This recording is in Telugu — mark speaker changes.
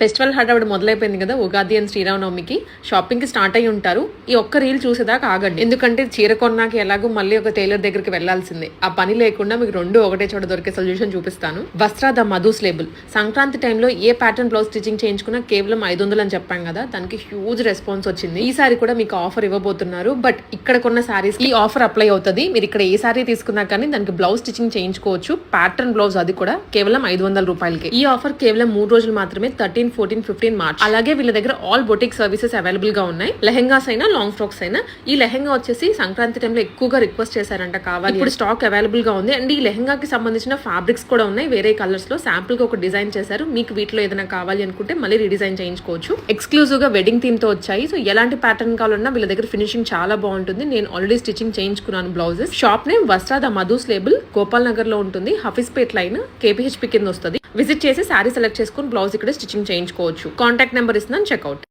Speaker 1: ఫెస్టివల్ హడావిడి మొదలైపోయింది కదా ఉగాది అండ్ శ్రీరామనవమికి. షాపింగ్ కి స్టార్ట్ అయ్యి ఉంటారు. ఈ ఒక్క రీల్ చూసేదాకా ఆగండి, ఎందుకంటే చీర కొన్నాక ఎలాగో మళ్ళీ ఒక టైలర్ దగ్గరికి వెళ్లాల్సిందే. ఆ పని లేకుండా మీకు రెండు ఒకటే చోట దొరికే సొల్యూషన్ చూపిస్తాను. వస్త్ర ద మధుస్ లేబుల్. సంక్రాంతి టైంలో ఏ ప్యాటర్న్ బ్లౌజ్ స్టిచింగ్ చేయించుకున్నా కేవలం 500 అని చెప్పాం కదా, దానికి హ్యూజ్ రెస్పాన్స్ వచ్చింది. ఈసారి కూడా మీకు ఆఫర్ ఇవ్వబోతున్నారు. బట్ ఇక్కడ కొన్న సారీస్ ఈ ఆఫర్ అప్లై అవుతుంది. మీరు ఇక్కడ ఏ సారీ తీసుకున్నా కానీ దానికి బ్లౌజ్ స్టిచింగ్ చేయించుకోవచ్చు. ప్యాటర్న్ బ్లౌజ్ అది కూడా కేవలం 500 రూపాయలకి. ఈ ఆఫర్ కేవలం 3 రోజులు మాత్రమే, 13, 14, 15 మార్చ్. అలాగే వీళ్ళ దగ్గర ఆల్ బొటిక్ సర్వీసెస్ అవైలబుల్ గా ఉన్నాయి. లెహెంగాస్ అయినా లాంగ్ ఫ్రాక్స్ అయినా. ఈ లెహెంగా వచ్చేసి సంక్రాంతి టైంలో ఎక్కువగా రిక్వెస్ట్ చేశారంట, కావాలి. ఇప్పుడు స్టాక్ అవైలబుల్ గా ఉంది. అండ్ ఈ లెహెంగాకి సంబంధించిన ఫ్యాబ్రిక్స్ కూడా ఉన్నాయి వేరే కలర్స్ లో. శాంపుల్ గా ఒక డిజైన్ చేశారు. మీకు వీటిలో ఏదైనా కావాలి అనుకుంటే మళ్ళీ రీడిజైన్ చేయించుకోవచ్చు. ఎక్స్క్లూజివ్ గా వెడ్డింగ్ థీమ్ తో వచ్చాయి. సో ఎలాంటి ప్యాటర్న్ కావాలన్నా వీళ్ళ దగ్గర ఫినిషింగ్ చాలా బాగుంటుంది. నేను ఆల్రెడీ స్టిచింగ్ చేయించుకున్నాను బ్లౌజెస్. షాప్ నేమ్ వస్త్ర ద మధుస్ లేబుల్, గోపాల్ నగర్ లో ఉంటుంది. హఫీస్పేట్ లైన్, KPHP కింద వస్తుంది. విజిట్ చేసి శారీ సెలెక్ట్ చేసుకుని బ్లౌజ్ ఇక్కడ స్టిచింగ్ చేయించుకోవచ్చు. కాంటాక్ట్ నెంబర్ ఇస్తున్నాను, చెక్అవుట్.